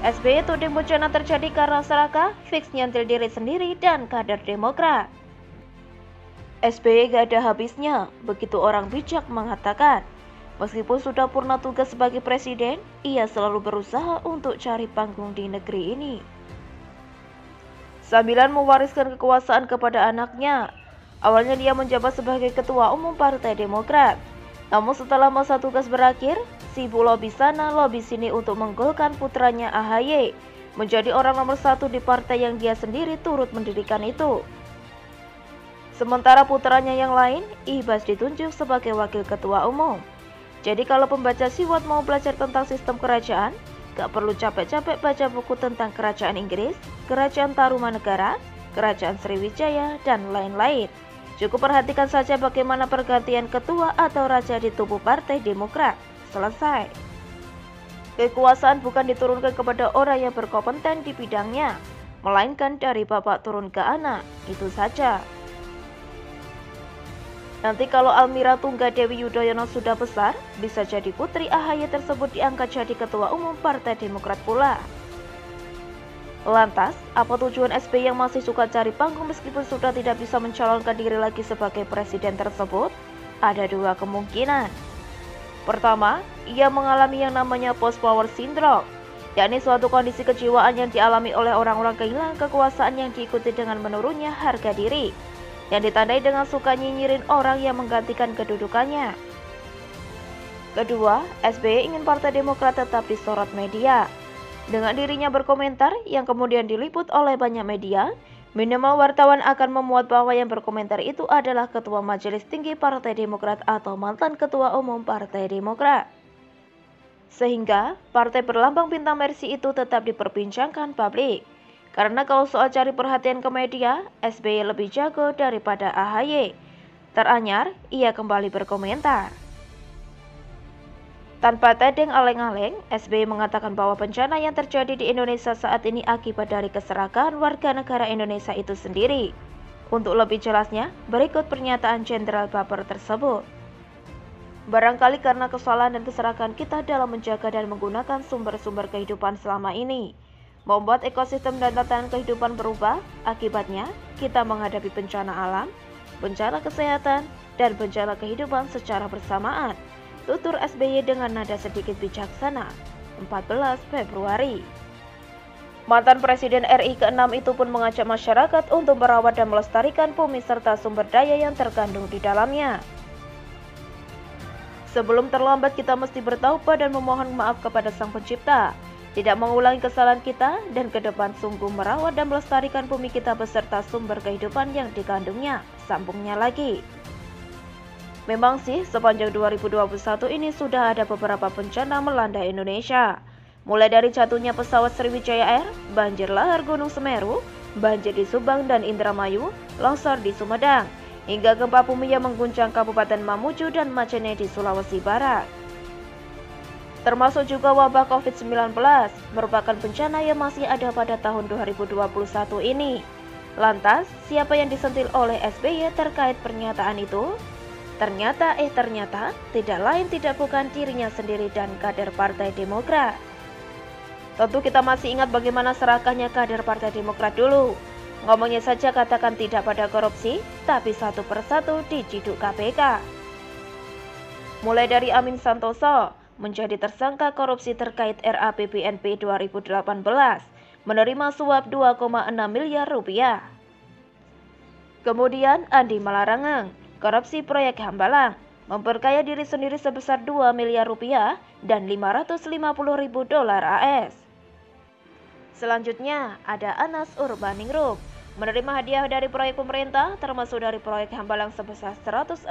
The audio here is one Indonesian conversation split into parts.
SBY tuding bencana terjadi karena serakah, fix nyentil diri sendiri dan kader Demokrat. SBY gak ada habisnya, begitu orang bijak mengatakan. Meskipun sudah purna tugas sebagai presiden, ia selalu berusaha untuk cari panggung di negeri ini. Sambilan mewariskan kekuasaan kepada anaknya. Awalnya dia menjabat sebagai ketua umum Partai Demokrat. Namun setelah masa tugas berakhir, sibuk lobi sana lobi sini untuk menggolkan putranya AHY menjadi orang nomor 1 di partai yang dia sendiri turut mendirikan itu. Sementara putranya yang lain, Ibas ditunjuk sebagai wakil ketua umum. Jadi kalau pembaca Siwat mau belajar tentang sistem kerajaan, gak perlu capek-capek baca buku tentang kerajaan Inggris, kerajaan Tarumanegara, kerajaan Sriwijaya, dan lain-lain. Cukup perhatikan saja bagaimana pergantian ketua atau raja di tubuh Partai Demokrat. Selesai. Kekuasaan bukan diturunkan kepada orang yang berkompeten di bidangnya, melainkan dari bapak turun ke anak. Itu saja. Nanti kalau Almira Tungga Dewi Yudhoyono sudah besar, bisa jadi putri AHY tersebut diangkat jadi ketua umum Partai Demokrat pula. Lantas, apa tujuan SBY yang masih suka cari panggung meskipun sudah tidak bisa mencalonkan diri lagi sebagai presiden tersebut? Ada dua kemungkinan. Pertama, ia mengalami yang namanya post-power syndrome, yakni suatu kondisi kejiwaan yang dialami oleh orang-orang kehilangan kekuasaan yang diikuti dengan menurunnya harga diri, yang ditandai dengan suka nyinyirin orang yang menggantikan kedudukannya. Kedua, SBY ingin Partai Demokrat tetap disorot media. Dengan dirinya berkomentar yang kemudian diliput oleh banyak media, minimal wartawan akan memuat bahwa yang berkomentar itu adalah Ketua Majelis Tinggi Partai Demokrat atau mantan Ketua Umum Partai Demokrat. Sehingga, partai berlambang bintang Mercy itu tetap diperbincangkan publik. Karena kalau soal cari perhatian ke media, SBY lebih jago daripada AHY. Teranyar, ia kembali berkomentar. Tanpa tedeng aleng-aleng, SBY mengatakan bahwa bencana yang terjadi di Indonesia saat ini akibat dari keserakahan warga negara Indonesia itu sendiri. Untuk lebih jelasnya, berikut pernyataan Jenderal Baper tersebut. Barangkali karena kesalahan dan keserakahan kita dalam menjaga dan menggunakan sumber-sumber kehidupan selama ini, membuat ekosistem dan tatanan kehidupan berubah. Akibatnya, kita menghadapi bencana alam, bencana kesehatan, dan bencana kehidupan secara bersamaan. Tutur SBY dengan nada sedikit bijaksana, 14 Februari. Mantan Presiden RI ke-6 itu pun mengajak masyarakat untuk merawat dan melestarikan bumi serta sumber daya yang terkandung di dalamnya. Sebelum terlambat kita mesti bertaubat dan memohon maaf kepada Sang Pencipta, tidak mengulangi kesalahan kita, dan ke depan sungguh merawat dan melestarikan bumi kita beserta sumber kehidupan yang dikandungnya, sambungnya lagi. Memang sih, sepanjang 2021 ini sudah ada beberapa bencana melanda Indonesia. Mulai dari jatuhnya pesawat Sriwijaya Air, banjir lahar Gunung Semeru, banjir di Subang dan Indramayu, longsor di Sumedang, hingga gempa bumi yang mengguncang Kabupaten Mamuju dan Majene di Sulawesi Barat. Termasuk juga wabah COVID-19, merupakan bencana yang masih ada pada tahun 2021 ini. Lantas, siapa yang disentil oleh SBY terkait pernyataan itu? Ternyata tidak lain tidak bukan dirinya sendiri dan kader Partai Demokrat. Tentu kita masih ingat bagaimana serakahnya kader Partai Demokrat dulu. Ngomongnya saja katakan tidak pada korupsi, tapi satu persatu diciduk KPK. Mulai dari Amin Santoso menjadi tersangka korupsi terkait RAPBNP 2018, menerima suap 2,6 miliar rupiah. Kemudian Andi Malarangeng, korupsi proyek Hambalang, memperkaya diri sendiri sebesar 2 miliar rupiah dan 550.000 dolar AS. Selanjutnya ada Anas Urbaningrum, menerima hadiah dari proyek pemerintah termasuk dari proyek Hambalang sebesar 116,8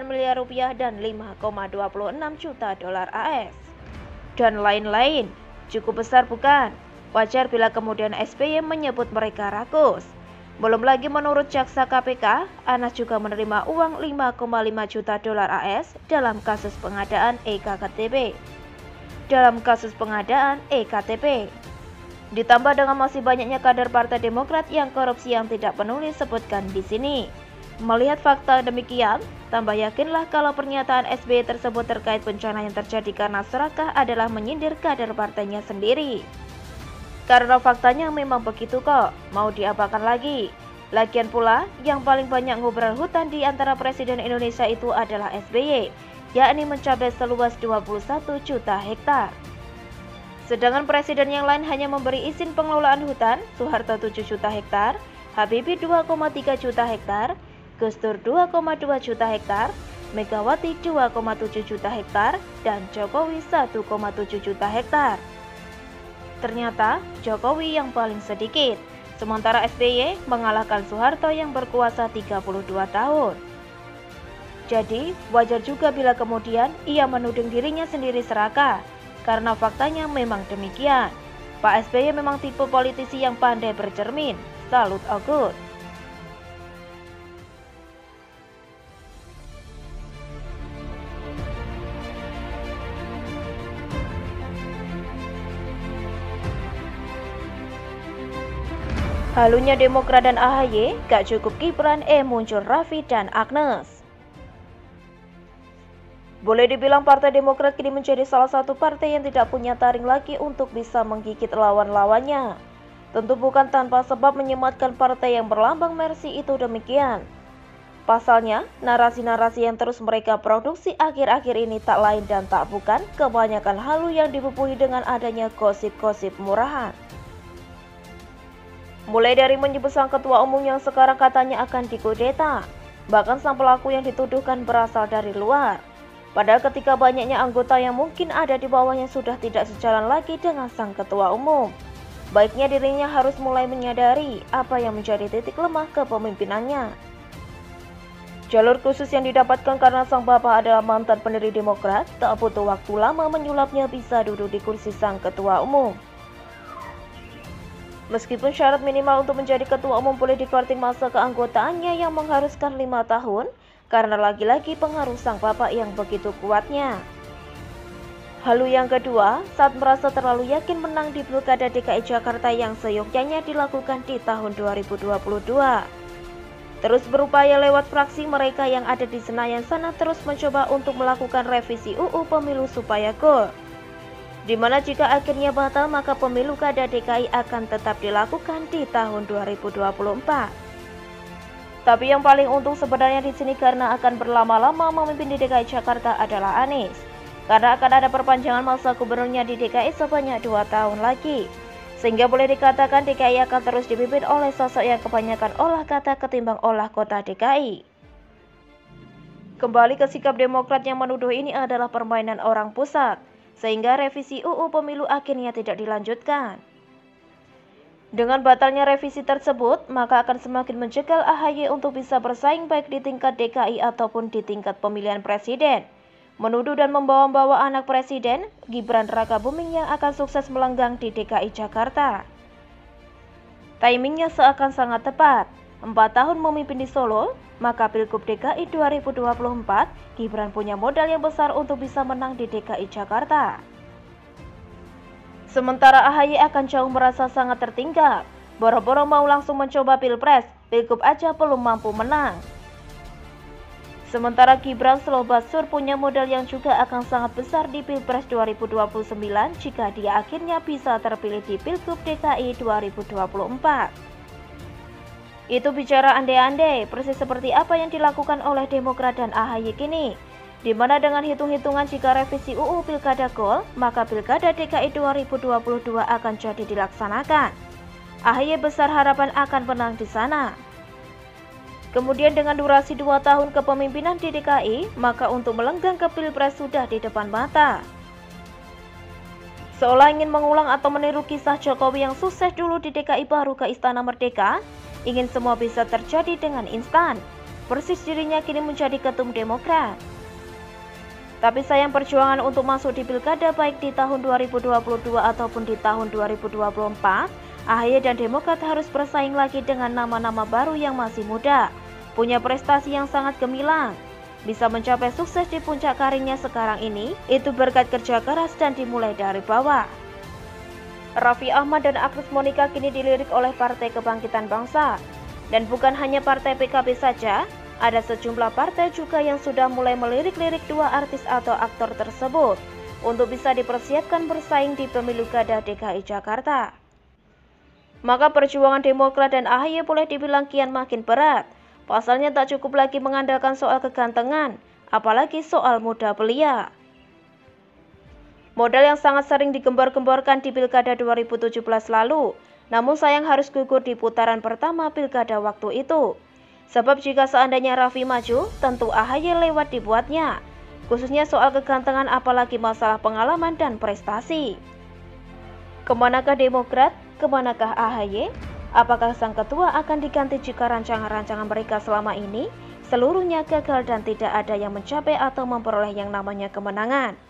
miliar rupiah dan 5,26 juta dolar AS. Dan lain-lain. Cukup besar bukan? Wajar bila kemudian SBY menyebut mereka rakus. Belum lagi menurut jaksa KPK, Anas juga menerima uang 5,5 juta dolar AS dalam kasus pengadaan EKTP. Ditambah dengan masih banyaknya kader Partai Demokrat yang korupsi yang tidak perlu disebutkan di sini. Melihat fakta demikian, tambah yakinlah kalau pernyataan SBY tersebut terkait bencana yang terjadi karena serakah adalah menyindir kader partainya sendiri. Karena faktanya memang begitu kok, mau diapakan lagi? Lagian pula, yang paling banyak ngobrol hutan di antara Presiden Indonesia itu adalah SBY, yakni mencapai seluas 21 juta hektar. Sedangkan presiden yang lain hanya memberi izin pengelolaan hutan, Soeharto 7 juta hektar, Habibie 2,3 juta hektar, Gus Dur 2,2 juta hektar, Megawati 2,7 juta hektar, dan Jokowi 1,7 juta hektar. Ternyata Jokowi yang paling sedikit, sementara SBY mengalahkan Soeharto yang berkuasa 32 tahun. Jadi, wajar juga bila kemudian ia menuding dirinya sendiri serakah, karena faktanya memang demikian. Pak SBY memang tipe politisi yang pandai bercermin. Salut Agut. Halunya Demokrat dan AHY, gak cukup Gibran, muncul Raffi dan Agnes. Boleh dibilang Partai Demokrat kini menjadi salah satu partai yang tidak punya taring lagi untuk bisa menggigit lawan-lawannya. Tentu bukan tanpa sebab menyematkan partai yang berlambang Mercy itu demikian. Pasalnya, narasi-narasi yang terus mereka produksi akhir-akhir ini tak lain dan tak bukan kebanyakan halu yang dibubuhi dengan adanya gosip-gosip murahan. Mulai dari menyebut sang ketua umum yang sekarang katanya akan dikudeta, bahkan sang pelaku yang dituduhkan berasal dari luar. Padahal ketika banyaknya anggota yang mungkin ada di bawahnya sudah tidak sejalan lagi dengan sang ketua umum. Baiknya dirinya harus mulai menyadari apa yang menjadi titik lemah kepemimpinannya. Jalur khusus yang didapatkan karena sang bapak adalah mantan pendiri Demokrat, tak butuh waktu lama menyulapnya bisa duduk di kursi sang ketua umum. Meskipun syarat minimal untuk menjadi ketua umum boleh dikorting masa keanggotaannya yang mengharuskan 5 tahun, karena lagi-lagi pengaruh sang bapak yang begitu kuatnya. Halu yang kedua, saat merasa terlalu yakin menang di Pilkada DKI Jakarta yang seyogyanya dilakukan di tahun 2022. Terus berupaya lewat fraksi mereka yang ada di Senayan sana terus mencoba untuk melakukan revisi UU Pemilu supaya gol. Dimana jika akhirnya batal maka pemilu kada DKI akan tetap dilakukan di tahun 2024. Tapi yang paling untung sebenarnya di sini karena akan berlama-lama memimpin di DKI Jakarta adalah Anies. Karena akan ada perpanjangan masa gubernurnya di DKI sebanyak 2 tahun lagi. Sehingga boleh dikatakan DKI akan terus dipimpin oleh sosok yang kebanyakan olah kata ketimbang olah kota DKI. Kembali ke sikap Demokrat yang menuduh ini adalah permainan orang pusat. Sehingga revisi UU Pemilu akhirnya tidak dilanjutkan. Dengan batalnya revisi tersebut, maka akan semakin menjegal AHY untuk bisa bersaing baik di tingkat DKI ataupun di tingkat pemilihan presiden. Menuduh dan membawa-bawa anak presiden, Gibran Rakabuming yang akan sukses melenggang di DKI Jakarta. Timingnya seakan sangat tepat. 4 tahun memimpin di Solo, maka Pilgub DKI 2024, Gibran punya modal yang besar untuk bisa menang di DKI Jakarta. Sementara AHY akan jauh merasa sangat tertinggal, boro-boro mau langsung mencoba Pilpres, Pilgub aja belum mampu menang. Sementara Gibran Slow Basur punya modal yang juga akan sangat besar di Pilpres 2029 jika dia akhirnya bisa terpilih di Pilgub DKI 2024. Itu bicara andai-andai, persis seperti apa yang dilakukan oleh Demokrat dan AHY kini. Di mana dengan hitung-hitungan jika revisi UU Pilkada gol, maka Pilkada DKI 2022 akan jadi dilaksanakan. AHY besar harapan akan menang di sana. Kemudian dengan durasi 2 tahun kepemimpinan di DKI, maka untuk melenggang ke Pilpres sudah di depan mata. Seolah ingin mengulang atau meniru kisah Jokowi yang sukses dulu di DKI baru ke Istana Merdeka, ingin semua bisa terjadi dengan instan. Persis dirinya kini menjadi ketum Demokrat. Tapi sayang perjuangan untuk masuk di Pilkada baik di tahun 2022 ataupun di tahun 2024, AHY dan Demokrat harus bersaing lagi dengan nama-nama baru yang masih muda, punya prestasi yang sangat gemilang, bisa mencapai sukses di puncak karirnya sekarang ini, itu berkat kerja keras dan dimulai dari bawah. Raffi Ahmad dan Agnes Monica kini dilirik oleh Partai Kebangkitan Bangsa. Dan bukan hanya Partai PKB saja, Ada sejumlah partai juga yang sudah mulai melirik-lirik dua artis atau aktor tersebut untuk bisa dipersiapkan bersaing di pemilu kada DKI Jakarta. Maka perjuangan Demokrat dan AHY boleh dibilang kian makin berat. Pasalnya tak cukup lagi mengandalkan soal kegantengan, apalagi soal muda belia. Modal yang sangat sering digembar-gemborkan di Pilkada 2017 lalu, namun sayang harus gugur di putaran pertama Pilkada waktu itu. Sebab jika seandainya Raffi maju, tentu AHY lewat dibuatnya, khususnya soal kegantengan apalagi masalah pengalaman dan prestasi. Kemanakah Demokrat? Kemanakah AHY? Apakah sang ketua akan diganti jika rancangan-rancangan mereka selama ini seluruhnya gagal dan tidak ada yang mencapai atau memperoleh yang namanya kemenangan?